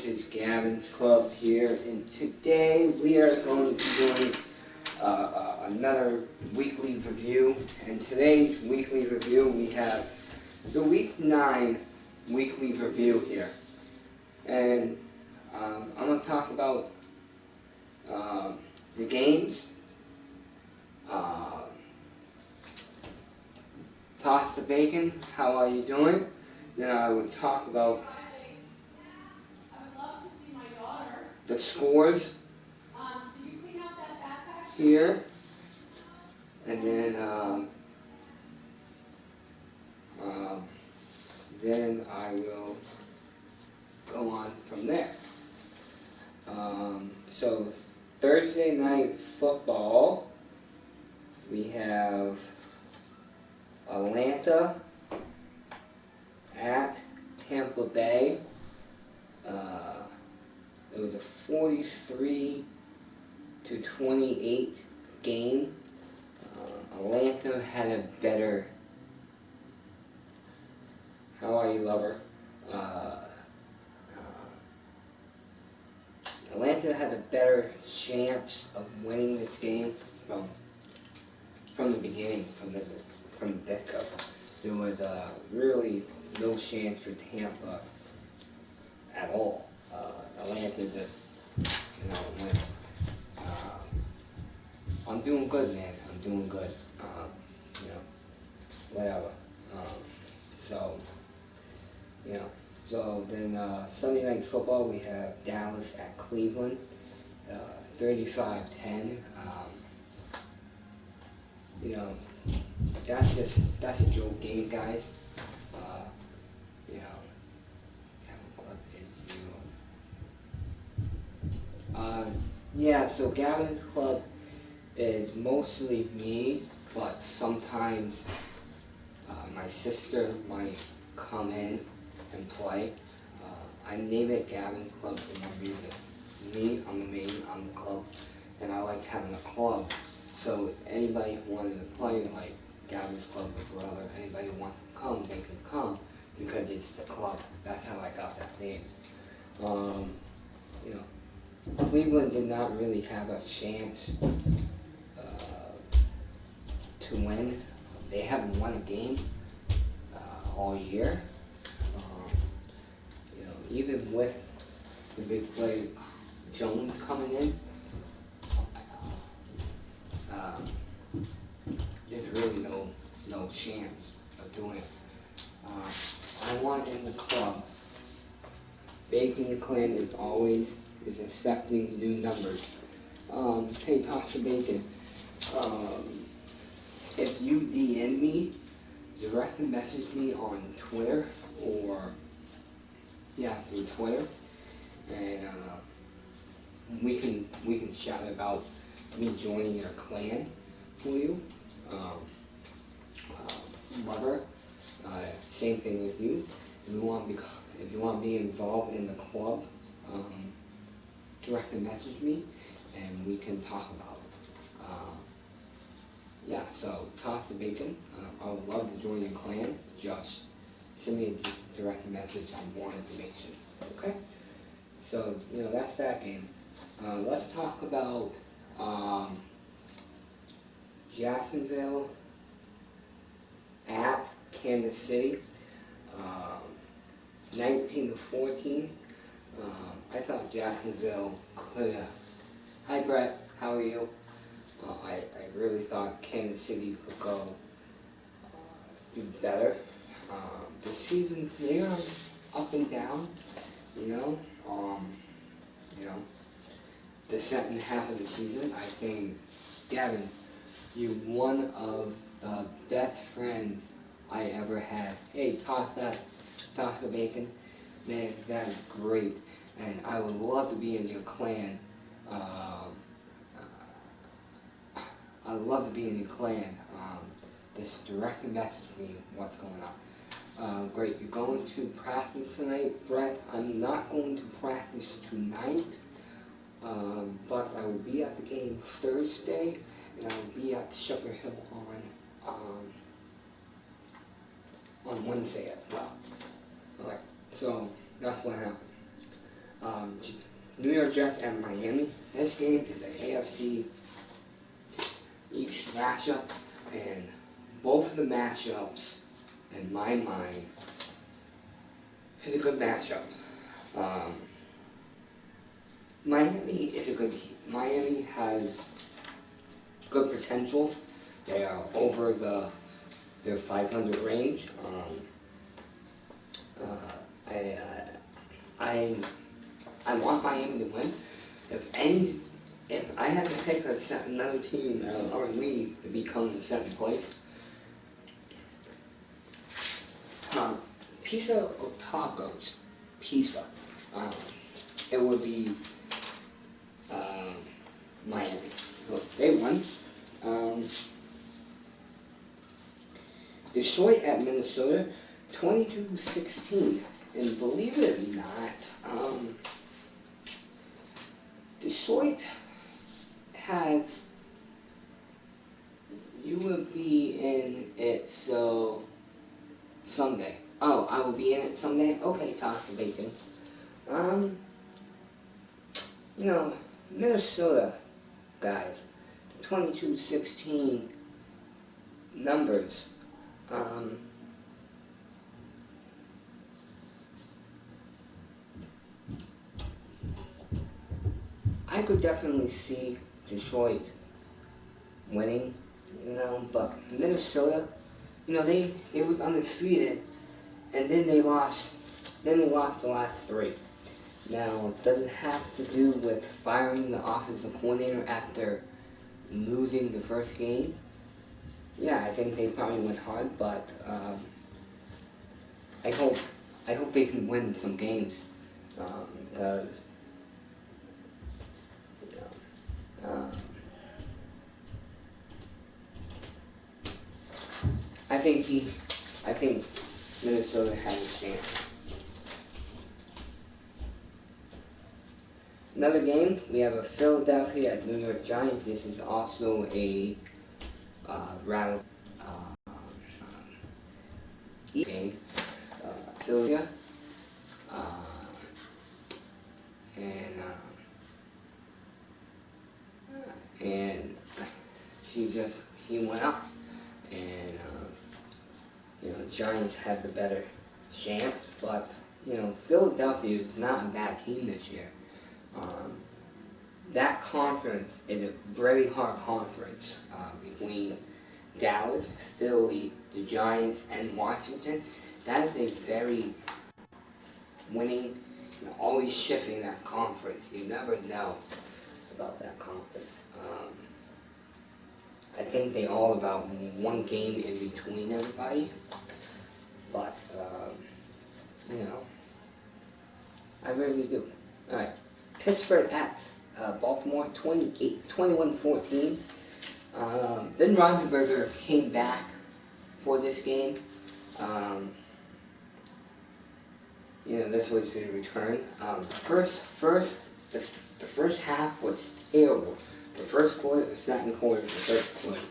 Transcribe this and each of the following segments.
this is Gavin's Club here, and today we are going to be doing another weekly review. And today's weekly review, we have the Week 9 weekly review here. And I'm going to talk about the games, toss the bacon, how are you doing? Then I would talk about the scores here, and then I will go on from there. So Thursday night football, we have Atlanta at Tampa Bay. It was a 43-28 game. Atlanta had a better. How are you, lover? Atlanta had a better chance of winning this game from the beginning, from the get-go. There was really no chance for Tampa at all. Atlanta just, went. I'm doing good, man. I'm doing good. Whatever. So then Sunday night football, we have Dallas at Cleveland, 35-10. That's a joke game, guys. GavinClub is you. Yeah, so Gavin's Club is mostly me, but sometimes my sister might come in and play. I name it Gavin's Club for one reason. Me, I'm the main, I'm the club, and I like having a club. So anybody who wanted to play like Gavin's Club with brother, anybody who wants to come, they can come because it's the club. That's how I got that name. Cleveland did not really have a chance to win. They haven't won a game all year. Even with the big player Jones coming in, there's really no chance of doing it. I want in the club. Bacon Clan is accepting new numbers. Hey, Tasha Bacon, if you DM me, directly message me on Twitter or through Twitter, and we can chat about me joining your clan for you. Lover, same thing with you. If you want to be involved in the club, directly message me, and we can talk about it. So toss the bacon. I would love to join your clan. Just send me a direct message on more information. Okay? So, that's that game. Let's talk about Jacksonville at Kansas City, 19-14. I thought Jacksonville could have. Hi, Brett. How are you? I really thought Kansas City could go do better. This season, they are up and down, the second half of the season. I think, Gavin, you're one of the best friends I ever had. Hey, toss the bacon. Man, that's great. And I would love to be in your clan. I'd love to be in your clan. Just directly message me what's going on. Great, you're going to practice tonight, Brett? I'm not going to practice tonight, but I will be at the game Thursday, and I will be at Sugar Hill on Wednesday as well. Alright, so that's what happened. Um, New York Jets and Miami. This game is an AFC East matchup, and both of the matchups, in my mind, is a good matchup. Um, Miami is a good team. Miami has good potentials. They are over their 500 range. Uh, I, uh, I I want Miami to win. If I had to pick another team or league to become in second place, uh, pizza or tacos, pizza. Um, it would be um, Miami. Look, they won. Um, Detroit at Minnesota, 22-16. And believe it or not, Detroit has, you will be in it so Sunday. Oh, I will be in it Sunday? Okay, toss the bacon. Um, you know, Minnesota, guys, 22-16 numbers. Um, I could definitely see Detroit winning, but Minnesota, they was undefeated, and then they lost the last three. Now, does it have to do with firing the offensive coordinator after losing the first game? Yeah, I think they probably went hard, but I hope I hope they can win some games because you I think I think Minnesota has a chance. Another game, we have a Philadelphia at New York Giants. This is also a round game. Philadelphia, uh, and and he went up, and Giants had the better chance, but Philadelphia is not a bad team this year. Um, that conference is a very hard conference between Dallas, Philly, the Giants, and Washington. That is a very winning, always shifting that conference. You never know about that conference. I think they all about one game in between everybody, but you know, I really do. All right, Pittsburgh at Baltimore, 21-14. Ben Roethlisberger came back for this game. Um, this was his return. The first half was terrible. The first quarter, the second quarter, the third quarter,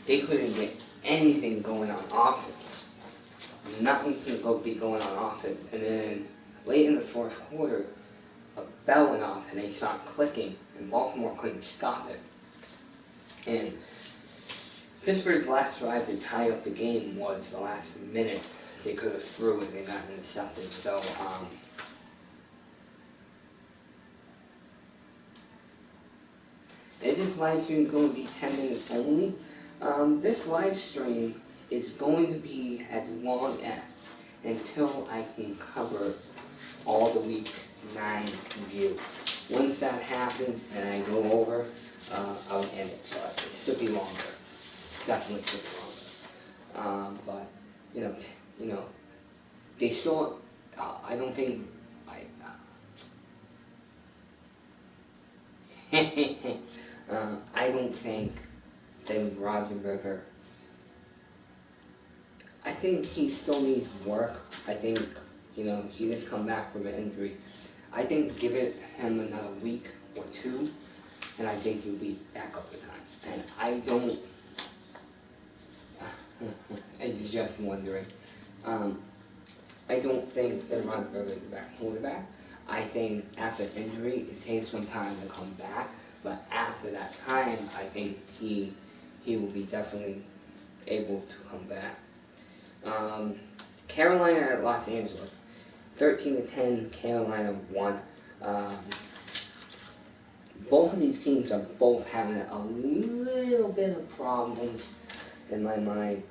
they couldn't get anything going on offense. Nothing could be going on offense. And then late in the fourth quarter, a bell went off and they stopped clicking, and Baltimore couldn't stop it. And Pittsburgh's last drive to tie up the game was the last minute. They could have threw it, they got intercepted. So, this live stream is going to be 10 minutes only. This live stream is going to be as long as until I can cover all the week 9 review. Once that happens and I go over, I'll end it. But it should be longer. Definitely should be longer. But they still. I don't think. I don't think Ben Roethlisberger. I think he still needs work. I think he just come back from an injury. I think give it him another week or two, and I think he'll be back up in time. And I don't. It's just wondering. I don't think Ben Roethlisberger is the back quarterback. I think after injury, it takes some time to come back. But after that time, I think he will be definitely able to come back. Carolina at Los Angeles, 13-10. Carolina won. Both of these teams are both having a little bit of problems in my mind.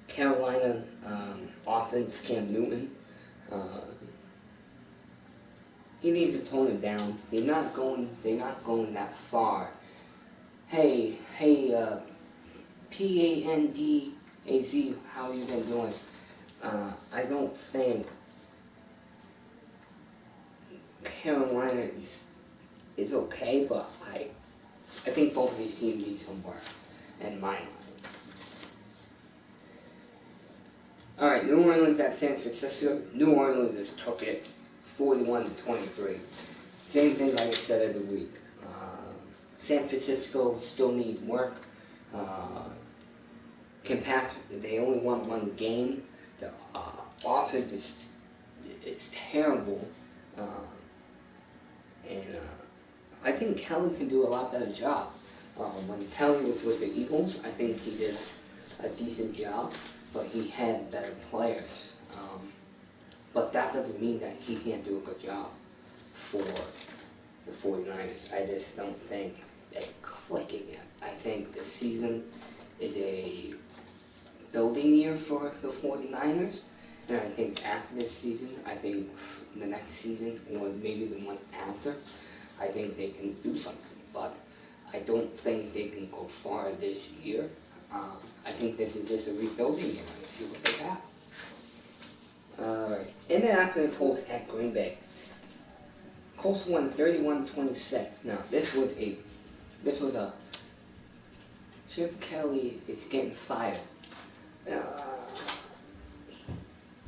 Carolina offense, Cam Newton. He needs to tone it down. They're not going that far. Hey, Pandaz, how you been doing? I don't think Carolina is okay, but I think both of these teams need some work in my mind. All right, New Orleans at San Francisco. New Orleans just took it 41-23. Same thing like I said every week. San Francisco still needs work. They only won one game. The offense is terrible. And I think Kelly can do a lot better job. When Kelly was with the Eagles, I think he did a decent job, but he had better players. But that doesn't mean that he can't do a good job for the 49ers. I just don't think they're clicking yet. I think this season is a building year for the 49ers. And I think after this season, I think the next season, or maybe the one after, I think they can do something. But I don't think they can go far this year. I think this is just a rebuilding year. Let's see what they have. Alright. Indianapolis Colts at Green Bay. Colts won 31-26. Now, this was a Chip Kelly is getting fired.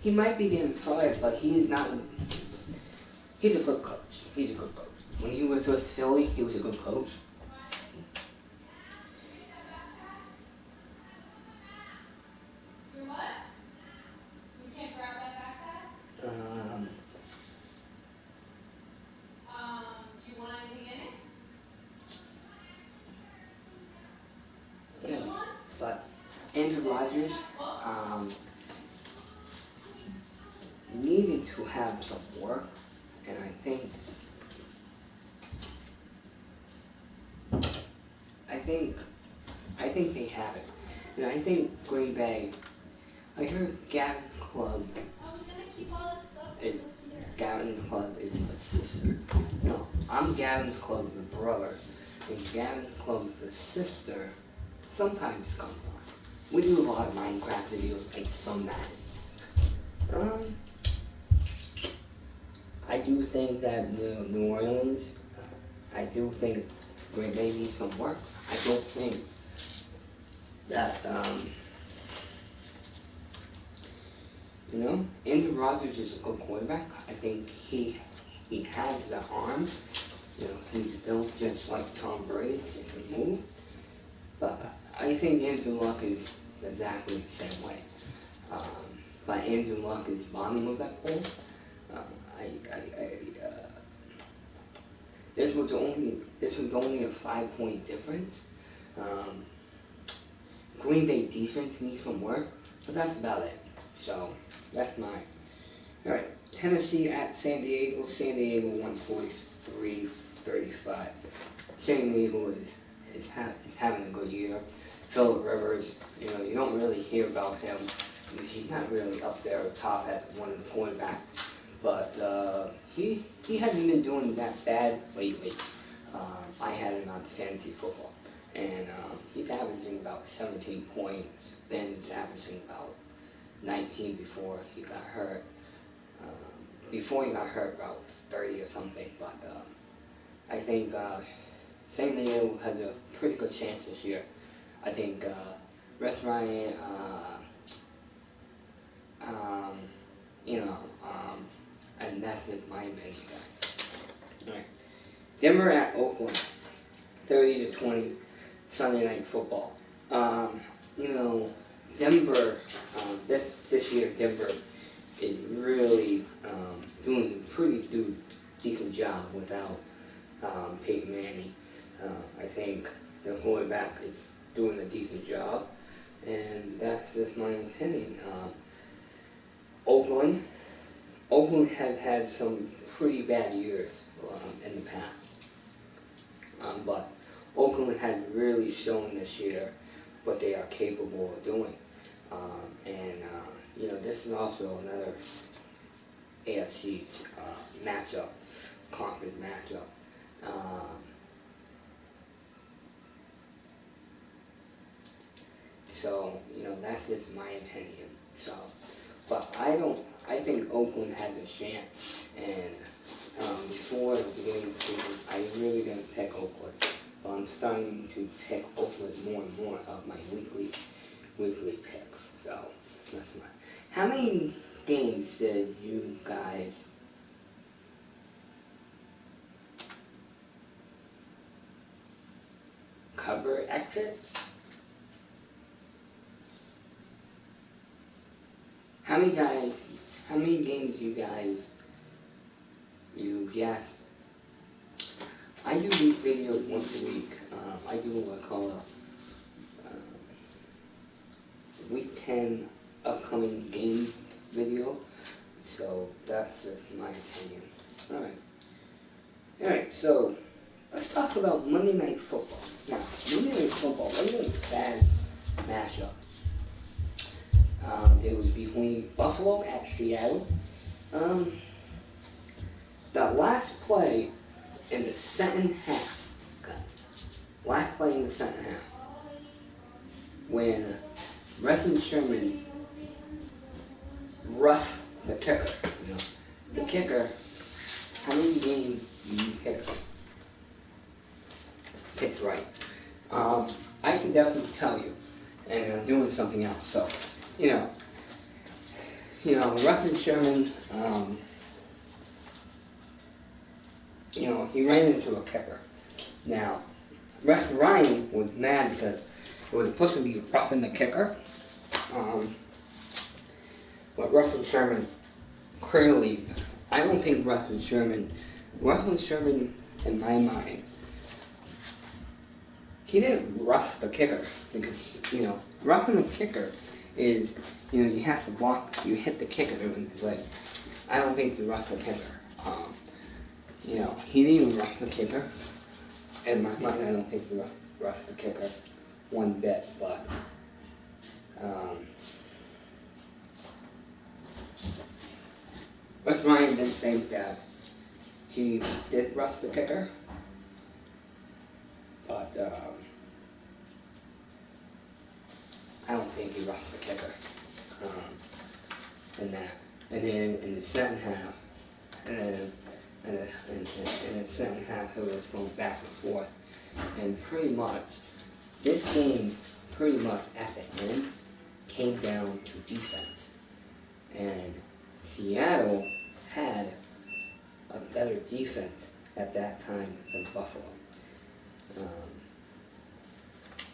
He might be getting fired, but he's not. He's a good coach. He's a good coach. When he was with Philly, he was a good coach. Do you want anything in it? Yeah, but Andrew Rodgers needed to have some work, and I think they have it. And I think Green Bay. I heard GavinClub is the sister. No, I'm GavinClub the brother, and GavinClub the sister sometimes comes on. We do a lot of Minecraft videos and some Madden. I do think that New Orleans, I do think Green Bay needs some work. I don't think that, Andrew Rodgers is a good quarterback. I think he has the arm. He's built just like Tom Brady. He can move. But I think Andrew Luck is exactly the same way. But Andrew Luck is bottom of that pool. This was only a 5-point difference. Green Bay defense needs some work, but that's about it. So that's mine. All right, Tennessee at San Diego. San Diego won 43-35. San Diego is having a good year. Phillip Rivers, you don't really hear about him. He's not really up there top as one of the quarterbacks. But he hasn't been doing that bad lately. I had him on fantasy football, and he's averaging about 17 points. Then averaging about 19 before he got hurt. About 30 or something. But I think San Diego has a pretty good chance this year. I think Rex Ryan, and that's just my opinion, guys. Alright. Denver at Oakland, 30-20, Sunday Night Football. Denver, this year, Denver is really doing a pretty decent job without Peyton Manning. I think the quarterback is doing a decent job, and that's just my opinion. Oakland, Oakland has had some pretty bad years in the past, but Oakland has really shown this year what they are capable of doing. And this is also another AFC matchup, conference matchup. So, that's just my opinion. So, but I think Oakland has a chance. And before the beginning of the season, I really didn't pick Oakland. But I'm starting to pick Oakland more and more of my weekly picks. So, that's my. How many games did you guys cover exit? How many games you guess? I do these videos once a week. I do what I call a week 10 upcoming game video. So that's just my opinion. Alright, so let's talk about Monday Night Football. Now, Monday Night Football wasn't a bad matchup. It was between Buffalo at Seattle. The last play in the second half, when Russell Sherman roughed the kicker, the kicker, how many games do you picked right? I can definitely tell you, and I'm doing something else, so, Russell Sherman, he ran into a kicker. Now, Rex Ryan was mad because it was supposed to be roughing the kicker. But Russell Sherman clearly, I don't think Russell Sherman, in my mind, he didn't rough the kicker because, roughing the kicker is, you have to block, you hit the kicker and it's like, I don't think you rough the kicker. He didn't even rough the kicker. In my mind, I don't think he roughed the kicker one bit, but Wes Ryan didn't think that he did rough the kicker, but I don't think he roughed the kicker in that. And then in the second half, in the second half, it was going back and forth, and pretty much this game, pretty much at the end, came down to defense, and Seattle had a better defense at that time than Buffalo.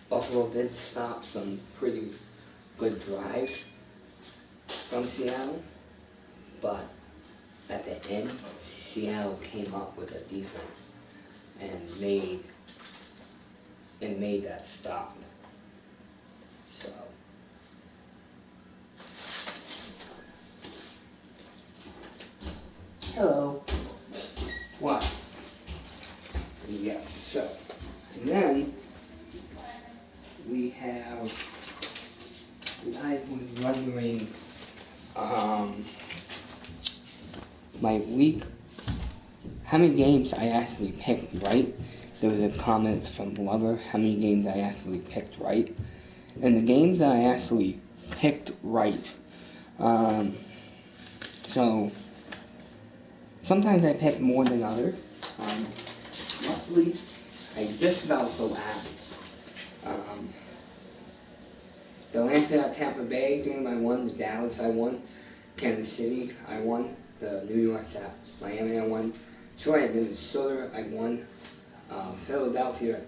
Buffalo did stop some pretty good drives from Seattle, but at the end, Seattle came up with a defense and made that stop. So hello. What? Yes, so and then we have I was wondering my week, how many games I actually picked right. There was a comment from Lover, how many games I actually picked right. And the games that I actually picked right, so sometimes I pick more than others. Mostly, I just about go average. The Atlanta at Tampa Bay game I won, the Dallas I won, Kansas City I won, the New York at Miami I won, Detroit at Minnesota I won, Philadelphia,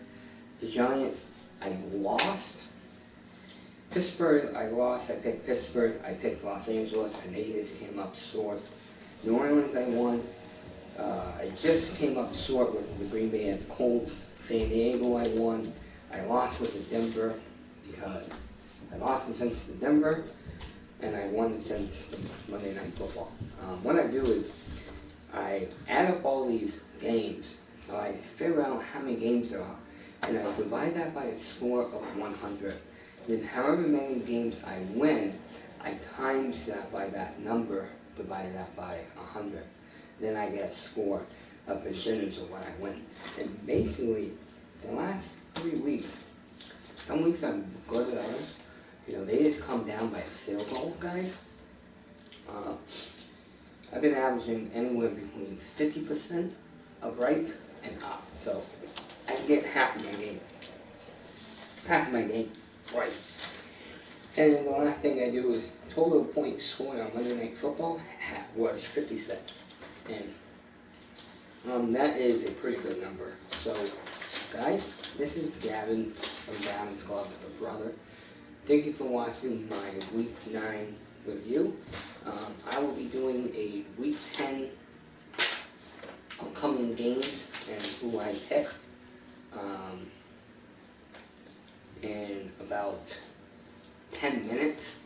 the Giants I lost, Pittsburgh I lost, I picked Pittsburgh, I picked Los Angeles, and they just came up short. The only ones I won, I just came up short with the Green Bay and the Colts. San Diego I won. I lost with the Denver because I lost against the Denver, and I won against the Monday Night Football. What I do is I add up all these games, so I figure out how many games there are, and I divide that by a score of 100. Then however many games I win, I times that by that number, divide that by 100. Then I get a score, a percentage of what I win. And basically, the last 3 weeks, some weeks I'm good at others. They just come down by a field goal, guys. I've been averaging anywhere between 50% of right and up. So I can get half of my game right. And the last thing I do is total points scored on Monday Night Football was 56. And that is a pretty good number. So, guys, this is Gavin from GavinClub, a brother. Thank you for watching my Week 9 review. I will be doing a Week 10 upcoming games and who I pick in about 10 minutes.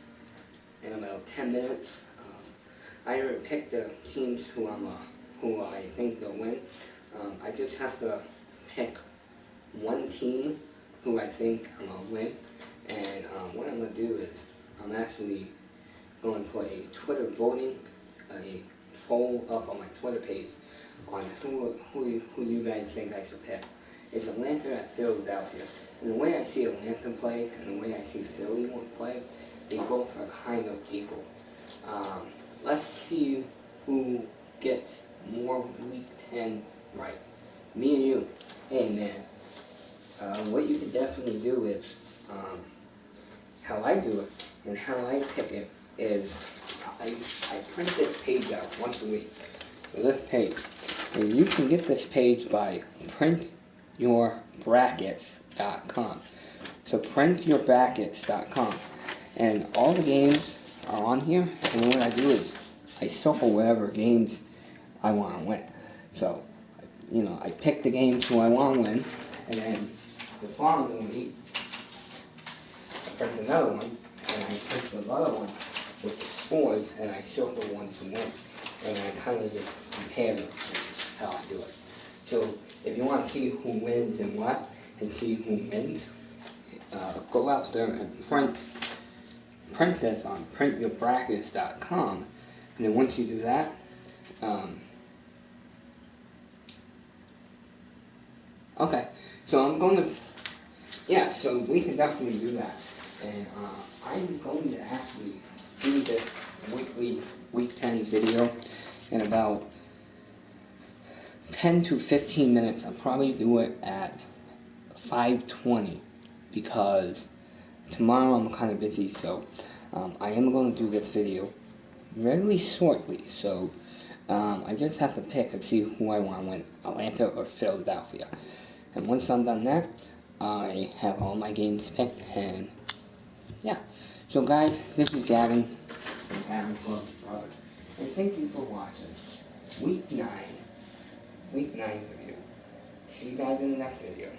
I already picked the teams who I think they'll win. I just have to pick one team who I think I'm gonna win. And what I'm gonna do is I'm actually going to put a Twitter voting, a poll up on my Twitter page on who you guys think I should pick. It's Atlanta at Philadelphia. And the way I see Atlanta play and the way I see Philly play, they both are kind of equal. Let's see who gets more Week 10 right. Me and you. Hey man, what you can definitely do is, how I do it and how I pick it is I print this page out once a week. So this page. And you can get this page by printyourbrackets.com. So printyourbrackets.com. And all the games are on here. And then what I do is I circle whatever games I want to win. So, I pick the games who I want to win. And then the following week, I print another one. And I print another one with the scores. And I circle one to win. And I kind of just compare them. That's how I do it. So if you want to see who wins and what, and see who wins, go out there and print this on printyourbrackets.com. And then once you do that, okay, so I'm going to, so we can definitely do that. And I'm going to actually do this weekly Week 10 video in about 10 to 15 minutes. I'll probably do it at 5:20 because tomorrow I'm kind of busy, so I am going to do this video very shortly. So I just have to pick and see who I want to win, Atlanta or Philadelphia. And once I'm done that, I have all my games picked, and yeah. So guys, this is Gavin from GavinClub, brother. And thank you for watching Week 9 review. See you guys in the next video.